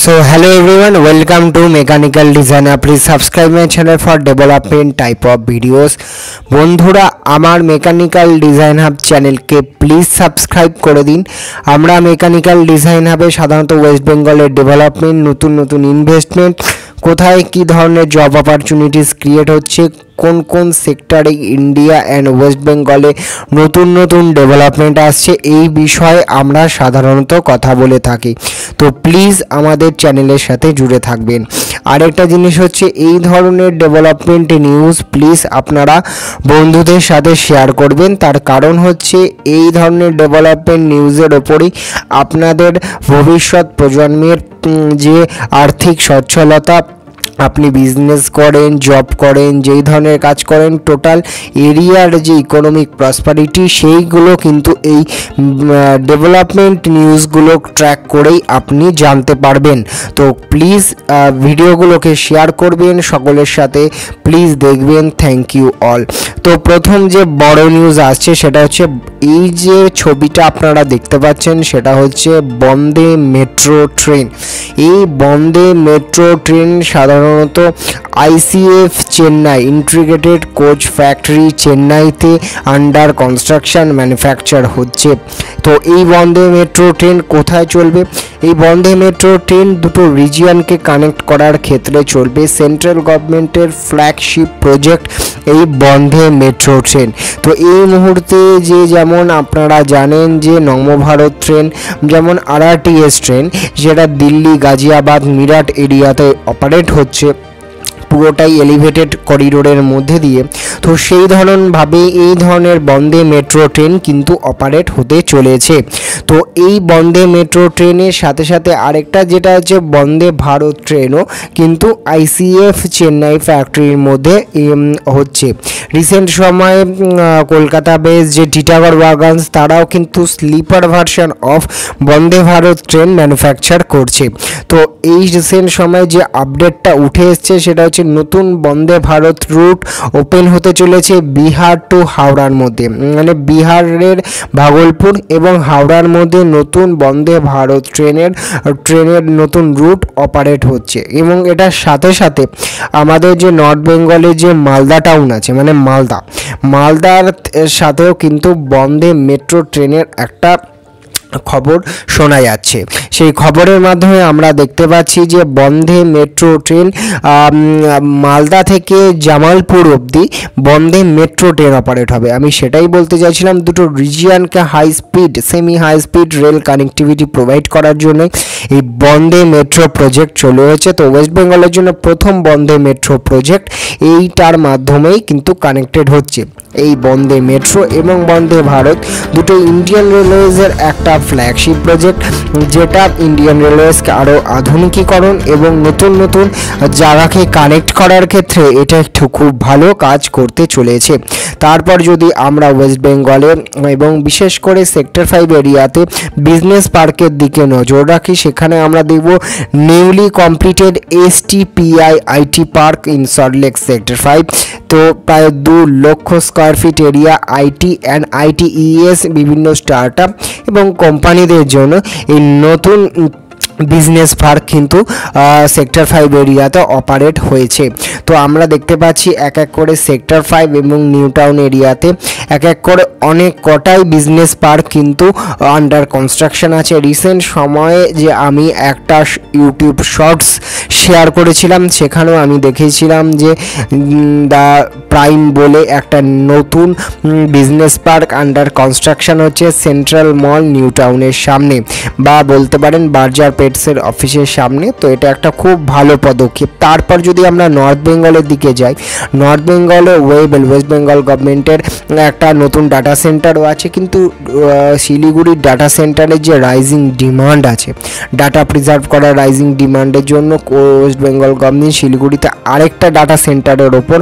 So hello everyone, welcome to Mechanical Designer. Please subscribe my channel for development type of videos. বন্ধুরা আমার mechanical design hub চ্যানেলকে please subscribe করে দিন। আমরা mechanical design হাবে সাধারণত ওয়েস্ট বেঙ্গলের ডেভেলপমেন্ট, নতুন ইনভেস্টমেন্ট, কোথায় কী ধরনের জব অপরচুনিটিস ক্রিয়েট হচ্ছে, কোন কোন সেক্টরে ইন্ডিয়া অ্যান্ড ওয়েস্ট বেঙ্গলে নতুন ডেভেলপমেন্ট আসছে, এই বিষয়ে আমরা সাধারণত কথা বলে থাকি। তো প্লিজ আমাদের চ্যানেলের সাথে জুড়ে থাকবেন। আরেকটা জিনিস হচ্ছে, এই ধরনের ডেভেলপমেন্ট নিউজ প্লিজ আপনারা বন্ধুদের সাথে শেয়ার করবেন। তার কারণ হচ্ছে এই ধরনের ডেভেলপমেন্ট নিউজের ওপরই আপনাদের ভবিষ্যৎ প্রজন্মের যে আর্থিক সচ্ছলতা, আপনি বিজনেস করেন, জব করেন, যেই ধরনের কাজ করেন, টোটাল এরিয়ার যে ইকোনমিক প্রসপারিটি, সেইগুলো কিন্তু এই ডেভেলপমেন্ট নিউজগুলো ট্র্যাক করেই আপনি জানতে পারবেন। তো প্লিজ ভিডিওগুলোকে শেয়ার করবেন সকলের সাথে, প্লিজ দেখবেন। Thank you all. তো প্রথম যে বড় নিউজ আসছে সেটা হচ্ছে, এই যে ছবিটা আপনারা দেখতে পাচ্ছেন সেটা হচ্ছে বন্দে মেট্রো ট্রেন। এই বন্দে মেট্রো ট্রেন সাধারণত ICF Chennai integrated coach factory চেন্নাইতে আন্ডার কনস্ট্রাকশন ম্যানুফ্যাকচার হচ্ছে। তো এই বন্দে মেট্রো ট্রেন কোথায় চলবে? এই বন্দে মেট্রো ট্রেন দুটো রিজিয়নকে কানেক্ট করার ক্ষেত্রে চলবে। সেন্ট্রাল গভর্নমেন্টের ফ্ল্যাগশিপ প্রজেক্ট এই বন্দে মেট্রো ট্রেন। তো এই মুহূর্তে যেমন আপনারা জানেন যে নবভারত ট্রেন, যেমন আরআরটিএস ট্রেন, যেটা দিল্লি, গাজিয়াবাদ, মিরাট এরিয়াতে অপারেট হচ্ছে, পুরোটাই এলিভেটেড করিডোরের মধ্যে দিয়ে। তো সেই ধরনভাবে এই ধরনের বন্দে মেট্রো ট্রেন কিন্তু অপারেট হতে চলেছে। তো এই বন্দে মেট্রো ট্রেনের সাথে সাথে আরেকটা যেটা হচ্ছে বন্দে ভারত ট্রেনও কিন্তু আইসিএফ চেন্নাই ফ্যাক্টরির মধ্যে হচ্ছে। রিসেন্ট সময়ে কলকাতা বেস যে টিটাগড় ওয়াগনস, তারাও কিন্তু sleeper version of Vande Bharat train manufacture করছে। তো এই রিসেন্ট সময়ে যে আপডেটটা উঠে এসছে সেটা হচ্ছে, নতুন বন্দে ভারত রুট ওপেন হতে চলেছে বিহার টু হাওড়ার মধ্যে, মানে বিহারের ভাগলপুর এবং হাওড়ার মধ্যে নতুন বন্দে ভারত ট্রেনের নতুন রুট অপারেট হচ্ছে। এবং এটার সাথে সাথে আমাদের যে নর্থ বেঙ্গলের যে মালদা টাউন আছে, মানে মালদার সাথেও কিন্তু বন্দে মেট্রো ট্রেনের একটা খবর শোনা যাচ্ছে। সেই খবরের মাধ্যমে আমরা দেখতে পাচ্ছি যে বন্দে মেট্রো ট্রেন মালদা থেকে জামালপুর অবধি বন্দে মেট্রো ট্রেন অপারেট হবে। আমি সেটাই বলতে চাইছিলাম, দুটো রিজিয়নকে semi high speed rail connectivity provide করার জন্য এই বন্দে মেট্রো প্রজেক্ট চলে হয়েছে। তো ওয়েস্ট বেঙ্গলের জন্য প্রথম বন্দে মেট্রো প্রজেক্ট এইটার মাধ্যমেই কিন্তু কানেক্টেড হচ্ছে। এই বন্দে মেট্রো এবং বন্দে ভারত দুটো ইন্ডিয়ান রেলওয়েজের একটা ফ্ল্যাগশিপ প্রজেক্ট, যেটা ইন্ডিয়ান রেলওয়েজকে আরও আধুনিকীকরণ এবং নতুন জায়গাকে কানেক্ট করার ক্ষেত্রে এটা একটু খুব ভালো কাজ করতে চলেছে। তারপর যদি আমরা ওয়েস্ট বেঙ্গলে এবং বিশেষ করে সেক্টর 5 এরিয়াতে বিজনেস পার্কের দিকে নজর রাখি, সেখানে আমরা দেখব newly completed STPI IT park in Salt Lake sector 5। তো প্রায় 2 লক্ষ square feet area IT and ITES বিভিন্ন স্টার্টআপ এবং কোম্পানিদের জন্য এই নতুন বিজনেস পার্ক কিন্তু সেক্টর 5 এরিয়াতে অপারেট হয়েছে। তো আমরা দেখতে পাচ্ছি এক করে সেক্টর 5 এবং নিউ টাউন এরিয়াতে এক করে অনেক কটাই বিজনেস পার্ক কিন্তু আন্ডার কনস্ট্রাকশন আছে। রিসেন্ট সময়ে যে আমি একটা ইউটিউব শর্টস শেয়ার করেছিলাম, সেখানেও আমি দেখেছিলাম যে দ্য প্রাইম বলে একটা নতুন বিজনেস পার্ক আন্ডার কনস্ট্রাকশন হচ্ছে সেন্ট্রাল মল নিউ টাউনের সামনে, বা বলতে পারেন বার্জার পেটসের অফিসের সামনে। তো এটা একটা খুব ভালো পদক্ষেপ। তারপর যদি আমরা নর্থ বেঙ্গলের দিকে যাই, নর্থ বেঙ্গলে ওয়েস্ট বেঙ্গল গভর্নমেন্টের একটা নতুন ডাটা সেন্টারও আছে, কিন্তু শিলিগুড়ির ডাটা সেন্টারের যে রাইজিং ডিমান্ড আছে, ডাটা প্রিজার্ভ করার রাইজিং ডিমান্ডের জন্য ওয়েস্ট বেঙ্গল গভর্নমেন্ট শিলিগুড়িতে আরেকটা ডাটা সেন্টারের ওপর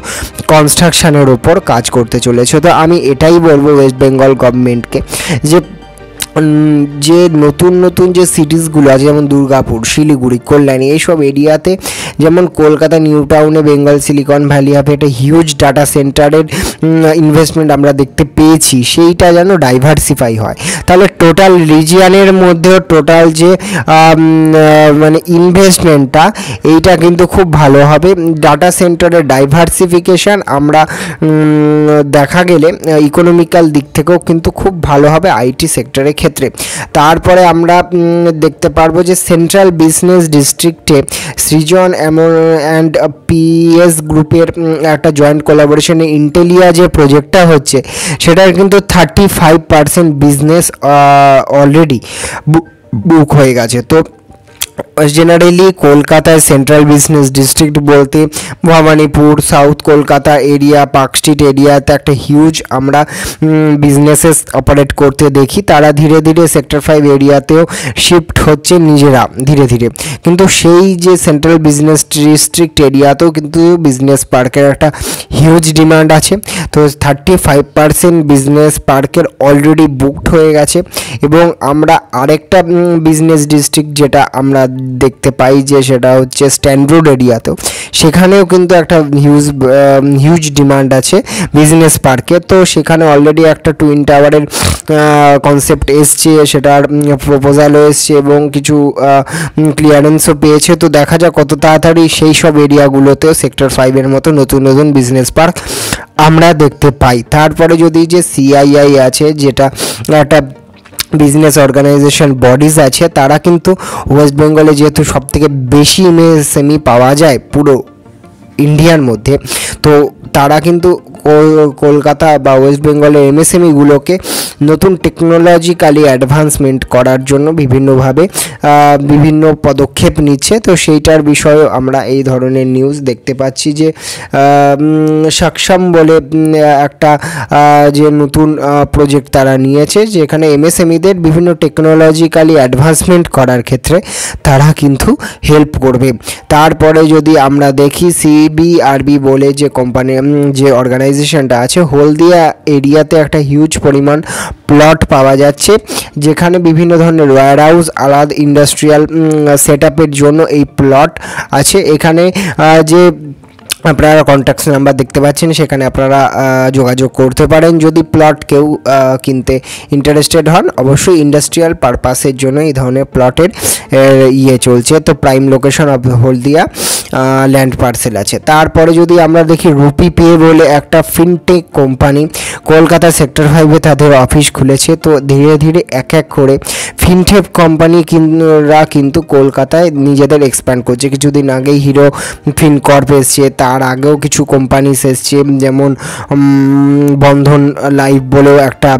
কনস্ট্রাকশনের ওপর কাজ করতে চলেছে। তো আমি এটাই বলবো ওয়েস্ট বেঙ্গল গভর্নমেন্টকে, যে নতুন যে সিটিসগুলো আছে, যেমন দুর্গাপুর, শিলিগুড়ি, কল্যাণী, এইসব এরিয়াতে যেমন কলকাতা নিউ টাউনে বেঙ্গল সিলিকন ভ্যালি হবে একটা হিউজ ডাটা সেন্টারের ইনভেস্টমেন্ট আমরা দেখতে পেয়েছি, সেইটা যেন ডাইভার্সিফাই হয়। তাহলে টোটাল রিজিয়নের মধ্যেও টোটাল যে মানে ইনভেস্টমেন্টটা এইটা কিন্তু খুব ভালো হবে। ডাটা সেন্টারের ডাইভার্সিফিকেশান আমরা দেখা গেলে ইকোনমিক্যাল দিক থেকেও কিন্তু খুব ভালো হবে আইটি সেক্টরের ক্ষেত্রে। তারপরে আমরা দেখতে পারবো যে সেন্ট্রাল বিজনেস ডিস্ট্রিক্টে সৃজন অ্যান্ড পিএস গ্রুপের একটা জয়েন্ট কোলাবোরেশনে ইন্টেলিয়া যে প্রজেক্টটা হচ্ছে সেটার কিন্তু 35% বিজনেস অলরেডি বুক হয়ে গেছে। তো জেনারেলি কলকাতায় সেন্ট্রাল বিজনেস ডিস্ট্রিক্ট বলতে Bhawanipur, south Kolkata area, park street এরিয়াতে একটা হিউজ আমরা বিজনেসেস অপারেট করতে দেখি। তারা ধীরে ধীরে সেক্টর 5 এরিয়াতেও শিফট হচ্ছে নিজেরা ধীরে ধীরে, কিন্তু সেই যে সেন্ট্রাল বিজনেস ডিস্ট্রিক্ট এরিয়াতেও কিন্তু বিজনেস পার্কের একটা হিউজ ডিমান্ড আছে। তো 35% বিজনেস পার্কের অলরেডি বুকড হয়ে গেছে। এবং আমরা আরেকটা বিজনেস ডিস্ট্রিক্ট যেটা আমরা দেখতে পাই যে সেটা হচ্ছে স্ট্যান্ড রোড এরিয়াতেও, সেখানেও কিন্তু একটা হিউজ ডিমান্ড আছে বিজনেস পার্কে। তো সেখানে অলরেডি একটা টুইন টাওয়ারের কনসেপ্ট এসছে, সেটার প্রপোজালও এসছে এবং কিছু ক্লিয়ারেন্সও পেয়েছে। তো দেখা যাক কত তাড়াতাড়ি সেই সব এরিয়াগুলোতেও সেক্টর 5-এর মতো নতুন নতুন বিজনেস পার্ক আমরা দেখতে পাই। তারপরে যদি যে সিআইআই আছে, যেটা একটা বিজনেস অর্গানাইজেশন বডিজ আছে, তারা কিন্তু ওয়েস্ট বেঙ্গলে যেহেতু সবথেকে বেশি এমএসএমই পাওয়া যায় পুরো ইন্ডিয়ার মধ্যে, তো তারা কিন্তু কলকাতা বা ওয়েস্ট বেঙ্গলের এমএসএমইগুলোকে নতুন টেকনোলজিক্যালি অ্যাডভান্সমেন্ট করার জন্য বিভিন্নভাবে বিভিন্ন পদক্ষেপ নিচ্ছে। তো সেইটার বিষয়েও আমরা এই ধরনের নিউজ দেখতে পাচ্ছি যে সক্ষম বলে একটা যে নতুন প্রজেক্ট তারা নিয়েছে, যেখানে এমএসএমইদের বিভিন্ন টেকনোলজিক্যালি অ্যাডভান্সমেন্ট করার ক্ষেত্রে তারা কিন্তু হেল্প করবে। তারপরে যদি আমরা দেখি সিবিআরবি বলে যে কোম্পানি যে অর্গানাইজেশনটা আছে, হলদিয়া এরিয়াতে একটা হিউজ পরিমাণ প্লট পাওয়া যাচ্ছে, যেখানে বিভিন্ন ধরনের ওয়্যার হাউস আলাদা ইন্ডাস্ট্রিয়াল সেট আপের জন্য এই প্লট আছে। এখানে যে আপনারা কন্ট্যাক্ট নাম্বার দেখতে পাচ্ছেন, সেখানে আপনারা যোগাযোগ করতে পারেন যদি প্লট কেউ কিনতে ইন্টারেস্টেড হন। অবশ্যই ইন্ডাস্ট্রিয়াল পারপাসের জন্য এই ধরনের প্লটের চলছে। তো prime location of Haldia land parcel আছে। তারপরে যদি আমরা দেখি রুপি পে বলে একটা ফিনটেক কোম্পানি কলকাতা সেক্টর 5-এ তাদের অফিস খুলেছে। তো ধীরে ধীরে এক এক করে ফিনটেক কোম্পানিরা কিন্তু কলকাতায় নিজেদের এক্সপ্যান্ড করছে। কিছুদিন আগেই হিরো ফিনকর্প এসছে, তার আগেও কিছু কোম্পানিস এসছে, যেমন বন্ধন লাইফ বলেও একটা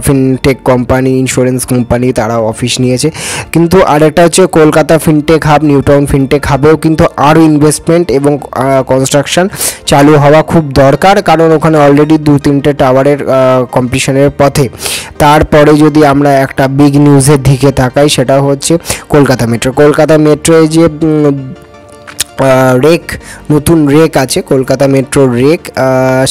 ফিনটেক কোম্পানি, ইন্স্যুরেন্স কোম্পানি, তারা অফিস নিয়েছে। কিন্তু আরেকটা হচ্ছে Kolkata fintech hub, new town fintech হাবেও কিন্তু আরও ইনভেস্টমেন্ট এবং কনস্ট্রাকশন চালু হওয়া খুব দরকার, কারণ ওখানে অলরেডি 2-3টে টাওয়ারের কমপ্লিশনের পথে। তারপরে যদি আমরা একটা বিগ নিউজের দিকে তাকাই, সেটা হচ্ছে কলকাতা মেট্রো। কলকাতা মেট্রোয় যে নতুন রেক আছে, কলকাতা মেট্রোর রেক,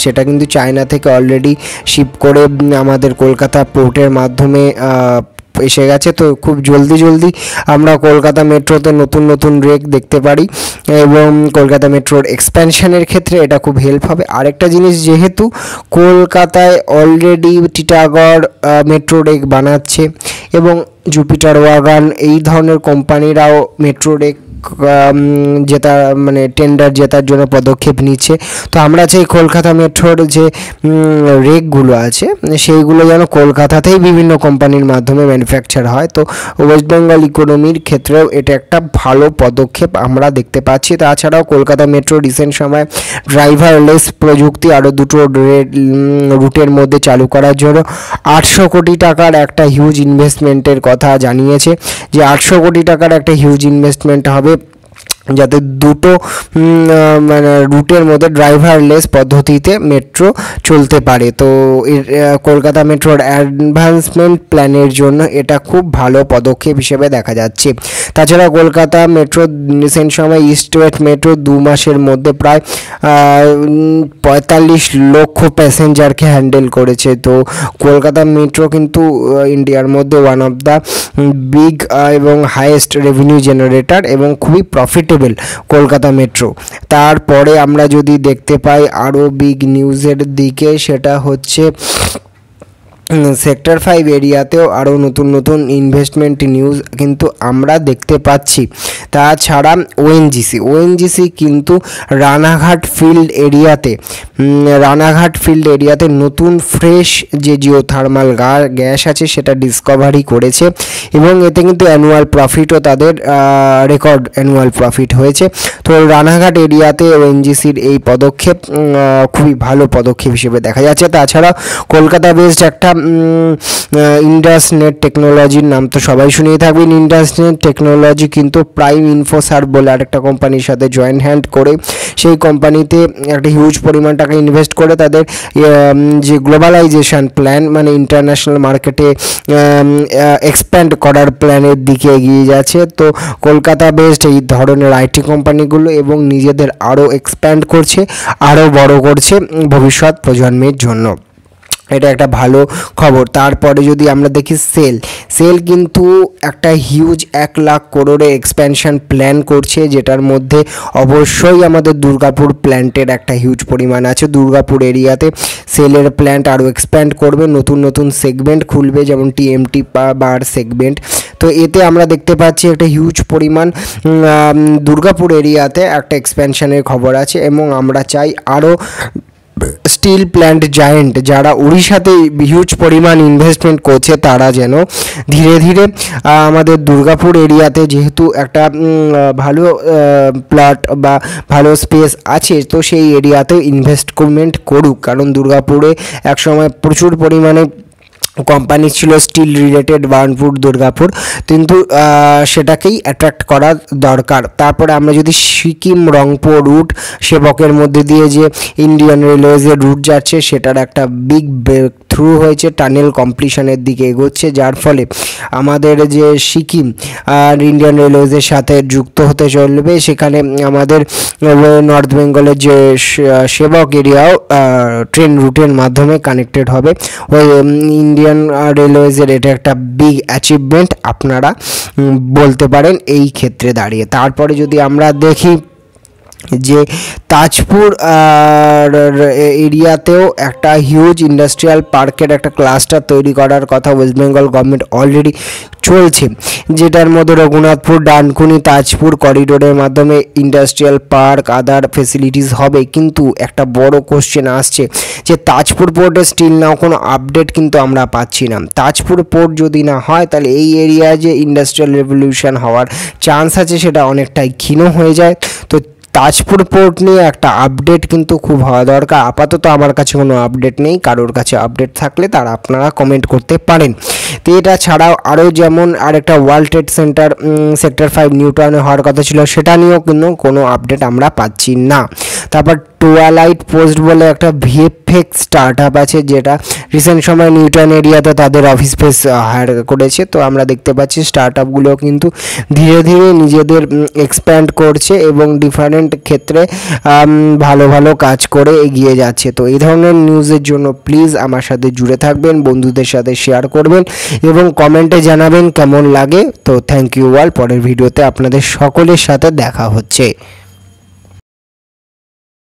সেটা কিন্তু চায়না থেকে অলরেডি শিপ করে আমাদের কলকাতা পোর্টের মাধ্যমে এসে গেছে। তো খুব জলদি আমরা কলকাতা মেট্রোতে নতুন নতুন রেক দেখতে পারি এবং কলকাতা মেট্রোর এক্সপ্যানশনের ক্ষেত্রে এটা খুব হেল্প হবে। আরেকটা জিনিস, যেহেতু কলকাতায় অলরেডি টিটাগড় মেট্রো রেক বানাচ্ছে এবং জুপিটার ওয়াগন এই ধরনের কোম্পানিরাও মেট্রো রেক জেতার মানে টেন্ডার জেতার জন্য পদক্ষেপ নিচ্ছে। তো আমরা চাই কলকাতা মেট্রোর যে রেকগুলো আছে সেইগুলো যেন কলকাতাতেই বিভিন্ন কোম্পানির মাধ্যমে ম্যানুফ্যাকচার হয়। তো ওয়েস্ট বেঙ্গল ইকোনমির ক্ষেত্রেও এটা একটা ভালো পদক্ষেপ আমরা দেখতে পাচ্ছি। তাছাড়াও কলকাতা মেট্রো রিসেন্ট সময় ড্রাইভারলেস প্রযুক্তি আরও দুটো রুটের মধ্যে চালু করার জন্য 800 কোটি টাকার একটা হিউজ ইনভেস্টমেন্টের কথা জানিয়েছে, যে 800 কোটি টাকার একটা হিউজ ইনভেস্টমেন্ট হবে যাতে দুটো মানে রুটের মধ্যে ড্রাইভারলেস পদ্ধতিতে মেট্রো চলতে পারে। তো কলকাতা মেট্রোর অ্যাডভান্সমেন্ট প্ল্যানের জন্য এটা খুব ভালো পদক্ষেপ হিসেবে দেখা যাচ্ছে। তাছাড়া কলকাতা মেট্রো রিসেন্ট সময় ইস্ট ওয়েস্ট মেট্রো 2 মাসের মধ্যে প্রায় 45 লক্ষ প্যাসেঞ্জারকে হ্যান্ডেল করেছে। তো কলকাতা মেট্রো কিন্তু ইন্ডিয়ার মধ্যে ওয়ান অফ দ্য বিগ এবং হাইয়েস্ট রেভিনিউ জেনারেটর এবং খুবই প্রফিটেবল কলকাতা মেট্রো। তারপরে আমরা যদি দেখতে পাই আরও বিগ নিউজের দিকে, সেটা হচ্ছে সেক্টর 5 এরিয়াতেও আরও নতুন নতুন ইনভেস্টমেন্ট নিউজ কিন্তু আমরা দেখতে পাচ্ছি। তাছাড়া ওএনজিসি কিন্তু রানাঘাট ফিল্ড এরিয়াতে নতুন ফ্রেশ যে জিওথার্মাল গ্যাস আছে সেটা ডিসকভারি করেছে এবং এতে কিন্তু অ্যানুয়াল প্রফিটও তাদের রেকর্ড অ্যানুয়াল প্রফিট হয়েছে। তো রানাঘাট এরিয়াতে ওএনজিসির এই পদক্ষেপ খুবই ভালো পদক্ষেপ হিসেবে দেখা যাচ্ছে। তাছাড়া কলকাতা বেসড একটা ইন্ডাসনেট টেকনোলজির নাম তো সবাই শুনেই থাকবেন। ইন্ডাসনেট টেকনোলজি কিন্তু প্রাইম ইনফোসার্ভ বলে আরেকটা কোম্পানির সাথে জয়েন হ্যান্ড করে সেই কোম্পানিতে একটা হিউজ পরিমাণ টাকা ইনভেস্ট করে তাদের যে গ্লোবালাইজেশন প্ল্যান মানে ইন্টারন্যাশনাল মার্কেটে এক্সপ্যান্ড করার প্ল্যানের দিকে এগিয়ে যাচ্ছে। তো কলকাতা বেসড এই ধরনের আইটি কোম্পানিগুলো এবং নিজেদের আরও এক্সপ্যান্ড করছে, আরও বড় করছে ভবিষ্যৎ প্রজন্মের জন্য। এটা একটা ভালো খবর। তারপরে যদি আমরা দেখি সেল কিন্তু একটা হিউজ 1 লাখ করোড়ে এক্সপ্যানশন প্ল্যান করছে, যেটার মধ্যে অবশ্যই আমাদের দুর্গাপুর প্ল্যান্টের একটা হিউজ পরিমাণ আছে। দুর্গাপুর এরিয়াতে সেলের প্ল্যান্ট আরও এক্সপ্যান্ড করবে, নতুন নতুন সেগমেন্ট খুলবে যেমন টিএমটি বার সেগমেন্ট। তো এতে আমরা দেখতে পাচ্ছি একটা হিউজ পরিমাণ দুর্গাপুর এরিয়াতে একটা এক্সপ্যানশনের খবর আছে এবং আমরা চাই আরও স্টিল প্ল্যান্ট জায়েন্ট যারা উড়িষ্যাতে হিউজ পরিমাণ ইনভেস্টমেন্ট করছে তারা যেন ধীরে ধীরে আমাদের দুর্গাপুর এরিয়াতে যেহেতু একটা ভালো প্লট বা ভালো স্পেস আছে তো সেই এরিয়াতেও ইনভেস্টমেন্ট করুক, কারণ দুর্গাপুরে একসময় প্রচুর পরিমাণে কোম্পানি ছিল স্টিল রিলেটেড বার্নপুর দুর্গাপুর, কিন্তু সেটাকেই অ্যাট্রাক্ট করা দরকার। তারপরে আমরা যদি সিকিম রংপুর রুট সেবকের মধ্যে দিয়ে যে ইন্ডিয়ান রেলওয়েজের রুট যাচ্ছে সেটার একটা বিগ ব্রেক থ্রু হয়েছে, টানেল কমপ্লিশনের দিকে এগোচ্ছে, যার ফলে আমাদের যে সিকিম আর ইন্ডিয়ান রেলওয়েজের সাথে যুক্ত হতে চলবে। সেখানে আমাদের নর্থ বেঙ্গলের যে সেবক এরিয়াও ট্রেন রুটের মাধ্যমে কানেক্টেড হবে ওই ইন্ডিয়ান রেলওয়েজের। এটা একটা বিগ অ্যাচিভমেন্ট আপনারা বলতে পারেন এই ক্ষেত্রে দাঁড়িয়ে। তারপরে যদি আমরা দেখি যে তাজপুর এরিয়াতেও একটা হিউজ ইন্ডাস্ট্রিয়াল পার্কের একটা ক্লাস্টার তৈরি করার কথা ওয়েস্ট বেঙ্গল গভর্নমেন্ট অলরেডি চলছে, যেটার মধ্যে রঘুনাথপুর ডানকুনি তাজপুর করিডোরের মাধ্যমে ইন্ডাস্ট্রিয়াল পার্ক আদার ফেসিলিটিস হবে। কিন্তু একটা বড় কোশ্চেন আসছে যে তাজপুর পোর্টে স্টিল নাও কোনো আপডেট কিন্তু আমরা পাচ্ছি না। তাজপুর পোর্ট যদি না হয় তাহলে এই এরিয়ায় যে ইন্ডাস্ট্রিয়াল রেভলিউশন হওয়ার চান্স আছে সেটা অনেকটাই ক্ষীণ হয়ে যায়। তো তাজপুর পোর্ট নিয়ে একটা আপডেট কিন্তু খুব হওয়া দরকার। আপাতত আমার কাছে কোনো আপডেট নেই, কারোর কাছে আপডেট থাকলে তারা আপনারা কমেন্ট করতে পারেন। তো এটা ছাড়াও আরও যেমন আরেকটা ওয়ার্ল্ড ট্রেড সেন্টার সেক্টর 5 নিউটাউনে হওয়ার কথা ছিল, সেটা নিয়েও কিন্তু কোনো আপডেট আমরা পাচ্ছি না। তারপর টুয়ালাইট পোস্ট বলে একটা ভিএফএক্স স্টার্ট আপ আছে, যেটা রিসেন্ট সময় নিউটাউন এরিয়াতে তাদের অফিস স্পেস হায়ার করেছে। তো আমরা দেখতে পাচ্ছি স্টার্ট আপগুলো কিন্তু ধীরে ধীরে নিজেদের এক্সপ্যান্ড করছে এবং ডিফারেন্ট ক্ষেত্রে ভালো ভালো কাজ করে এগিয়ে যাচ্ছে। তো এই ধরনের নিউজের জন্য প্লিজ আমার সাথে জুড়ে থাকবেন, বন্ধুদের সাথে শেয়ার করবেন এবং কমেন্টে জানাবেন কেমন লাগে। তো থ্যাংক ইউ অল। পরের ভিডিওতে আপনাদের সকলের সাথে দেখা হচ্ছে।